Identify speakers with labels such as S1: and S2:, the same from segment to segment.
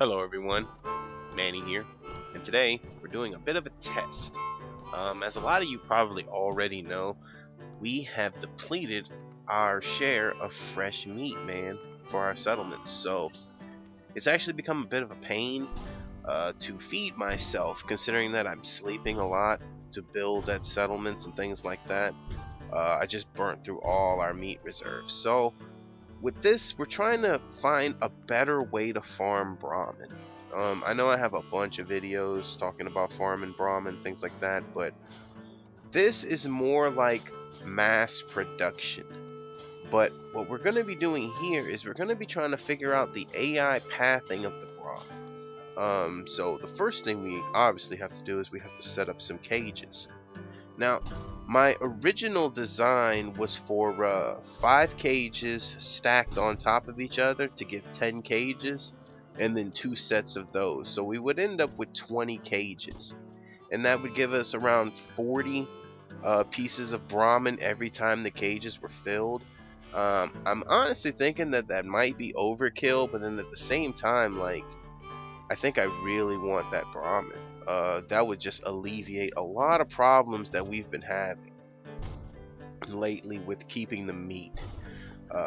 S1: Hello everyone, Manny here, and today we're doing a bit of a test. As a lot of you probably already know, we have depleted our share of fresh meat, man, for our settlements. So it's actually become a bit of a pain to feed myself, considering that I'm sleeping a lot to build at settlements and things like that. I just burnt through all our meat reserves. So with this, we're trying to find a better way to farm Brahmin. I know I have a bunch of videos talking about farming Brahmin, things like that, but this is more like mass production. But what we're going to be doing here is we're going to be trying to figure out the AI pathing of the Brahmin. So the first thing we obviously have to do is we have to set up some cages. Now, my original design was for 5 cages stacked on top of each other to give 10 cages, and then 2 sets of those. So we would end up with 20 cages, and that would give us around 40 pieces of Brahmin every time the cages were filled. I'm honestly thinking that that might be overkill, but then at the same time, like, I think I really want that Brahmin. That would just alleviate a lot of problems that we've been having lately with keeping the meat.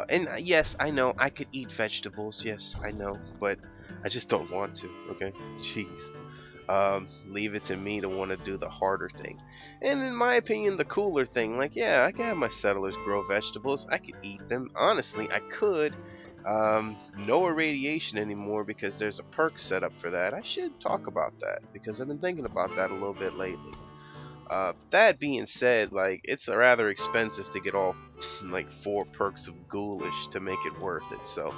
S1: And yes, I know I could eat vegetables. Yes, I know, but I just don't want to. Okay, jeez. Leave it to me to want to do the harder thing. And in my opinion, the cooler thing, like, yeah, I can have my settlers grow vegetables. I could eat them. Honestly, I could. No irradiation anymore because there's a perk set up for that. I should talk about that because I've been thinking about that a little bit lately. That being said, like, it's rather expensive to get all like 4 perks of ghoulish to make it worth it. So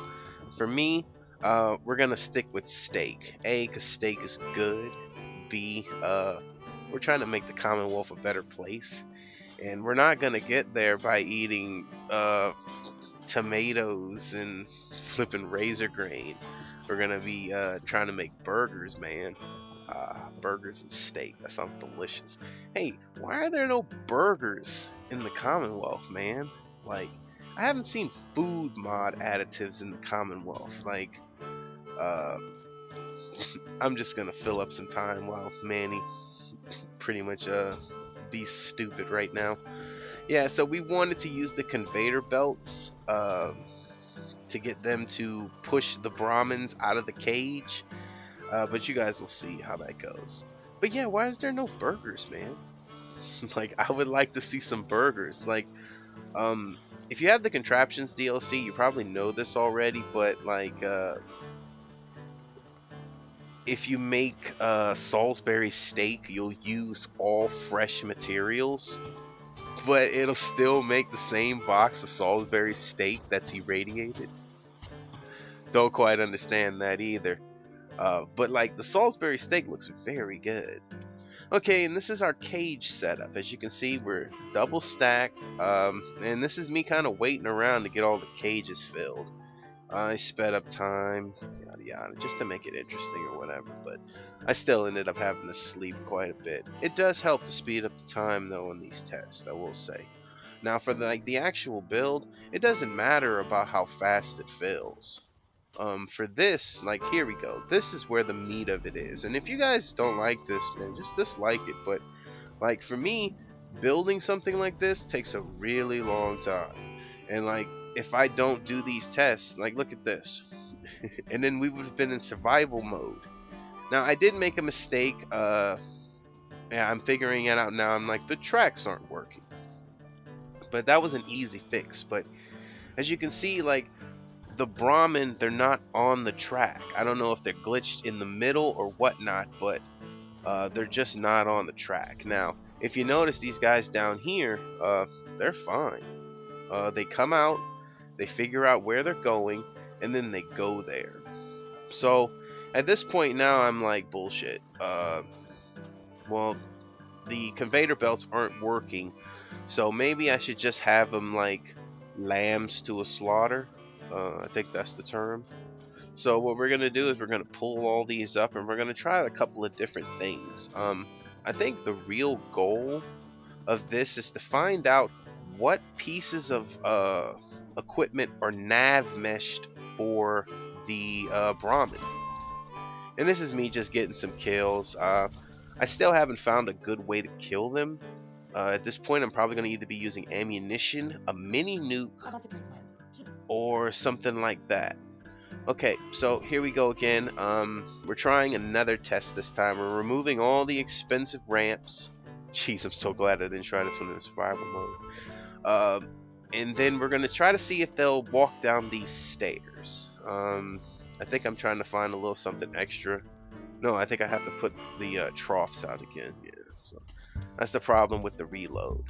S1: for me, we're gonna stick with steak. A, cause steak is good. B, we're trying to make the Commonwealth a better place, and we're not gonna get there by eating tomatoes and flipping razor grain. We're gonna be trying to make burgers, man. Burgers and steak. That sounds delicious. Hey, why are there no burgers in the Commonwealth, man? Like, I haven't seen food mod additives in the Commonwealth. Like, uh, I'm just gonna fill up some time while Manny pretty much be stupid right now. Yeah, so we wanted to use the conveyor belts to get them to push the Brahmins out of the cage. But you guys will see how that goes. But yeah, why is there no burgers, man? Like, I would like to see some burgers. Like, if you have the contraptions DLC, you probably know this already, but like, if you make Salisbury steak, you'll use all fresh materials, but it'll still make the same box of Salisbury steak that's irradiated. Don't quite understand that either. But like, the Salisbury steak looks very good. Okay, and this is our cage setup. As you can see, we're double stacked, and this is me kind of waiting around to get all the cages filled. I sped up time, yada yada, just to make it interesting or whatever, but I still ended up having to sleep quite a bit. It does help to speed up the time though in these tests, I will say. Now for the actual build, it doesn't matter about how fast it fills. For this, like, here we go. This is where the meat of it is. And if you guys don't like this, man, just dislike it. But like, for me, building something like this takes a really long time. And like, if I don't do these tests, like, look at this. And then we would have been in survival mode. Now, I did make a mistake. Yeah, I'm figuring it out now. I'm like, the tracks aren't working. But that was an easy fix. But as you can see, like, the Brahmin, they're not on the track. I don't know if they're glitched in the middle or whatnot, but they're just not on the track. Now, if you notice these guys down here, they're fine. They come out, they figure out where they're going, and then they go there. So at this point now, I'm like, bullshit. Well, the conveyor belts aren't working, so maybe I should just have them like lambs to a slaughter. I think that's the term. So what we're going to do is we're going to pull all these up and we're going to try a couple of different things. I think the real goal of this is to find out what pieces of equipment are nav meshed for the Brahmin. And this is me just getting some kills. I still haven't found a good way to kill them. At this point, I'm probably going to either be using ammunition, a mini nuke, or something like that. Okay, so here we go again. We're trying another test this time. We're removing all the expensive ramps. Jeez, I'm so glad I didn't try this one in survival mode. And then we're going to try to see if they'll walk down these stairs. I think I'm trying to find a little something extra. No, I think I have to put the troughs out again. Yeah, so that's the problem with the reload.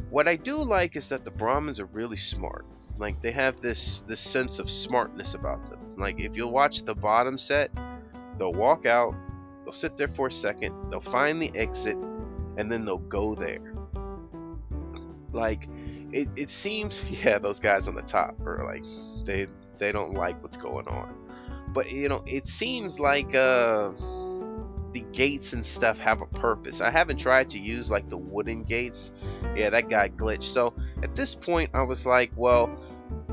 S1: What I do like is that the Brahmins are really smart. Like, they have this sense of smartness about them. Like, if you'll watch the bottom set, they'll walk out, they'll sit there for a second, they'll find the exit, and then they'll go there. Like, it seems, yeah, those guys on the top are like, they don't like what's going on. But, you know, it seems like the gates and stuff have a purpose. I haven't tried to use like the wooden gates. Yeah, that guy glitched. So at this point I was like, well,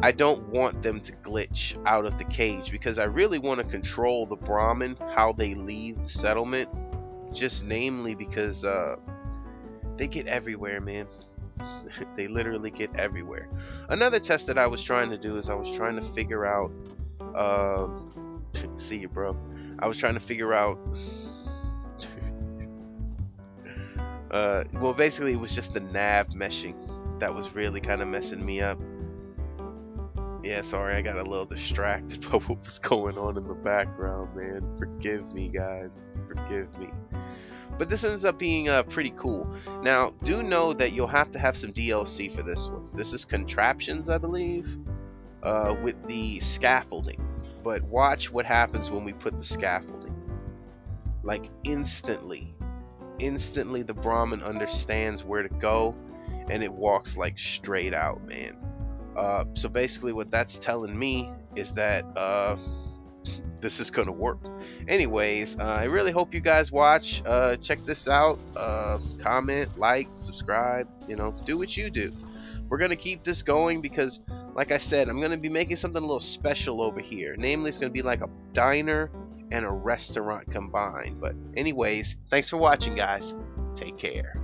S1: I don't want them to glitch out of the cage, because I really want to control the Brahmin, how they leave the settlement. Just namely because they get everywhere, man. They literally get everywhere. Another test that I was trying to do is I was trying to figure out see you, bro. I was trying to figure out well, basically it was just the nav meshing that was really kind of messing me up. Yeah, sorry, I got a little distracted by what was going on in the background, man. Forgive me, guys. Forgive me. But this ends up being pretty cool. Now, do know that you'll have to have some DLC for this one. This is contraptions, I believe, with the scaffolding. But watch what happens when we put the scaffolding. Like, instantly the Brahmin understands where to go, and it walks like straight out, man. So basically what that's telling me is that this is gonna work. Anyways, I really hope you guys watch. Check this out. Comment, like, subscribe, you know, do what you do. We're gonna keep this going because, like I said, I'm gonna be making something a little special over here. Namely, it's gonna be like a diner and a restaurant combined. But anyways, thanks for watching, guys. Take care.